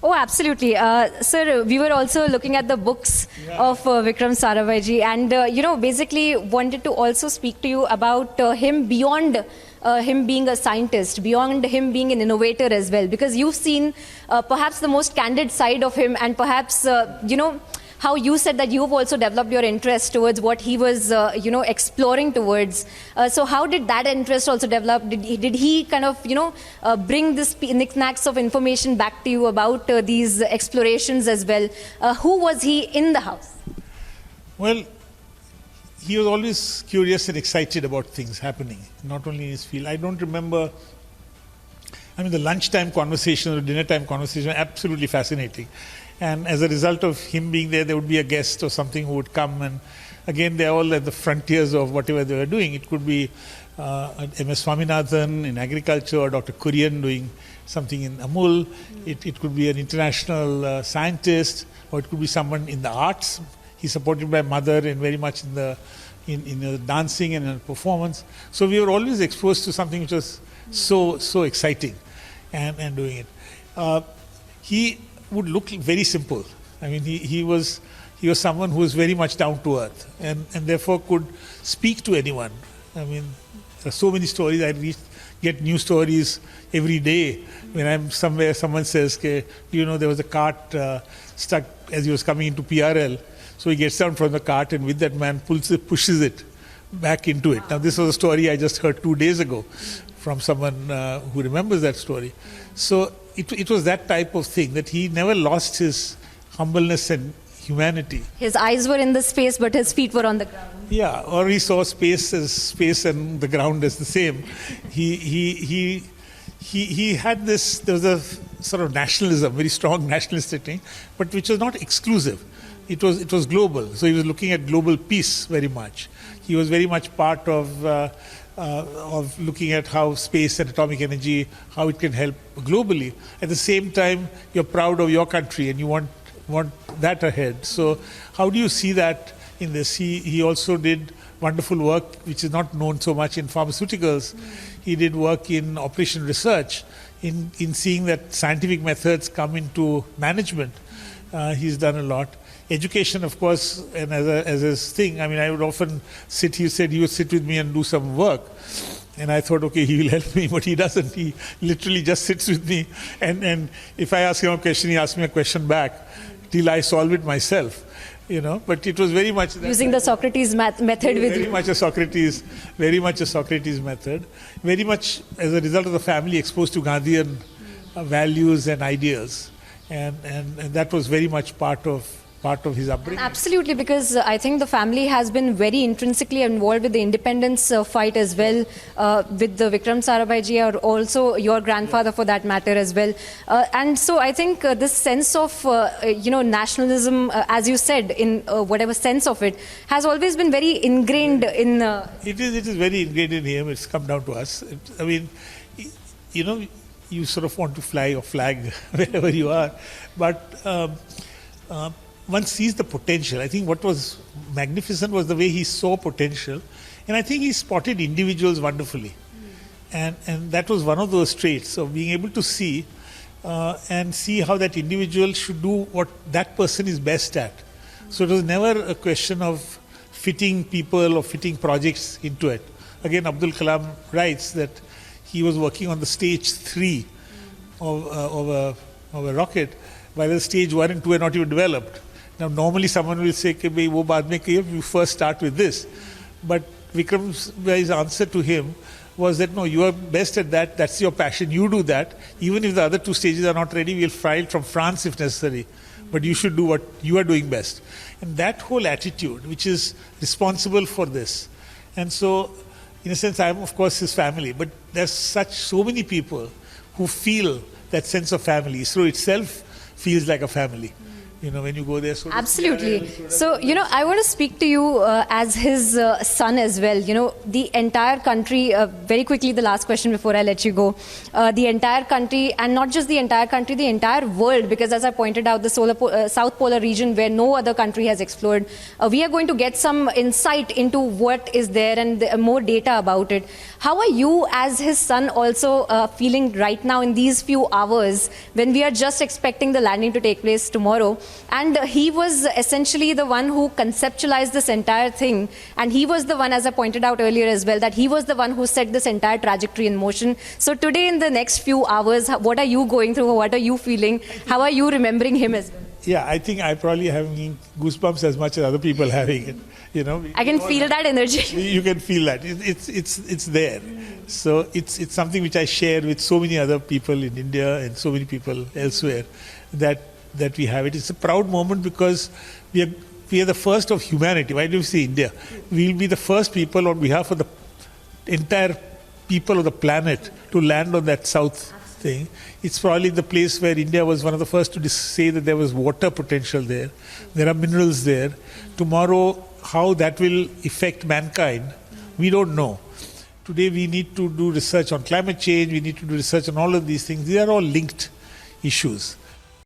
Oh, absolutely. Sir, we were also looking at the books of Vikram Sarabhai ji, and basically wanted to also speak to you about him beyond him being a scientist, beyond him being an innovator as well, because you've seen perhaps the most candid side of him, and perhaps, how you said that you've also developed your interest towards what he was, exploring towards. So how did that interest also develop? Did he kind of, bring this knickknacks of information back to you about these explorations as well? Who was he in the house? Well, he was always curious and excited about things happening, not only in his field. I don't remember, the lunchtime conversation or dinner time conversation were absolutely fascinating. And as a result of him being there would be a guest or something who would come, and again they're all at the frontiers of whatever they were doing. It could be M.S. Swaminathan in agriculture, or Dr. Kurian doing something in Amul. It could be an international scientist, or it could be someone in the arts. He's supported by mother and very much in the dancing and in performance. So we were always exposed to something which was so exciting, and doing it. He would look very simple. He was someone who was very much down to earth, and therefore could speak to anyone. There are so many stories. I get new stories every day. When I'm somewhere, someone says, there was a cart stuck as he was coming into PRL. So he gets down from the cart, and with that man pushes it back into it. Now this was a story I just heard 2 days ago from someone who remembers that story. So it was that type of thing, that he never lost his humbleness and humanity. His eyes were in the space, but his feet were on the ground. Yeah, or he saw space as space and the ground as the same. He had this, there was a sort of nationalism, very strong nationalistic thing, but which was not exclusive. It was global. So he was looking at global peace very much. He was very much part of looking at how space and atomic energy, how it can help globally. At the same time, you're proud of your country and you want that ahead. So how do you see that in this? He also did wonderful work which is not known so much in pharmaceuticals. He did work in operation research, in seeing that scientific methods come into management. He's done a lot. Education, of course, and as his thing, I would often he said he would sit with me and do some work. And I thought, okay, he will help me, but he doesn't. He literally just sits with me. And if I ask him a question, he asks me a question back till I solve it myself. But it was very much using the Socrates method with you. Very much a Socrates method. Very much as a result of the family exposed to Gandhian values and ideas. And that was very much part of his upbringing. Absolutely, because I think the family has been very intrinsically involved with the independence fight as well, with the Vikram Sarabhai ji, or also your grandfather for that matter as well. And so I think this sense of, nationalism, as you said, in whatever sense of it, has always been very ingrained in... It is very ingrained in him. It's come down to us. You sort of want to fly your flag wherever you are, but one sees the potential. I think what was magnificent was the way he saw potential, and I think he spotted individuals wonderfully. And that was one of those traits of being able to see and see how that individual should do what that person is best at. So it was never a question of fitting people or fitting projects into it. Again, Abdul Kalam writes that he was working on the stage 3 of a rocket, while the stage 1 and 2 are not even developed. Now, normally someone will say, "Wo baad mein kiya, you first start with this." But Vikram's answer to him was that, no, you are best at that, that's your passion, you do that. Even if the other 2 stages are not ready, we'll file from France if necessary. But you should do what you are doing best. And that whole attitude, which is responsible for this. And so, in a sense, I am, of course, his family, but there's so many people who feel that sense of family. ISRO itself feels like a family. when you go there. So Absolutely. So, I want to speak to you as his son as well. The entire country, very quickly, the last question before I let you go. The entire country, and not just the entire country, the entire world, because as I pointed out, the South Polar region where no other country has explored, we are going to get some insight into what is there and more data about it. How are you as his son also feeling right now in these few hours when we are just expecting the landing to take place tomorrow? And he was essentially the one who conceptualized this entire thing. And he was the one, as I pointed out earlier as well, that he was the one who set this entire trajectory in motion. So today, in the next few hours, what are you going through? What are you feeling? How are you remembering him as well? Yeah, I think I probably having goosebumps as much as other people having it. I can feel that energy. You can feel that. It's there. So it's something which I share with so many other people in India and so many people elsewhere that we have it. It's a proud moment because we are the first of humanity. Why do we say India? We'll be the first people on behalf of the entire people of the planet to land on that south thing. It's probably the place where India was one of the first to say that there was water potential there. There are minerals there. Tomorrow, how that will affect mankind, we don't know. Today we need to do research on climate change, we need to do research on all of these things. These are all linked issues.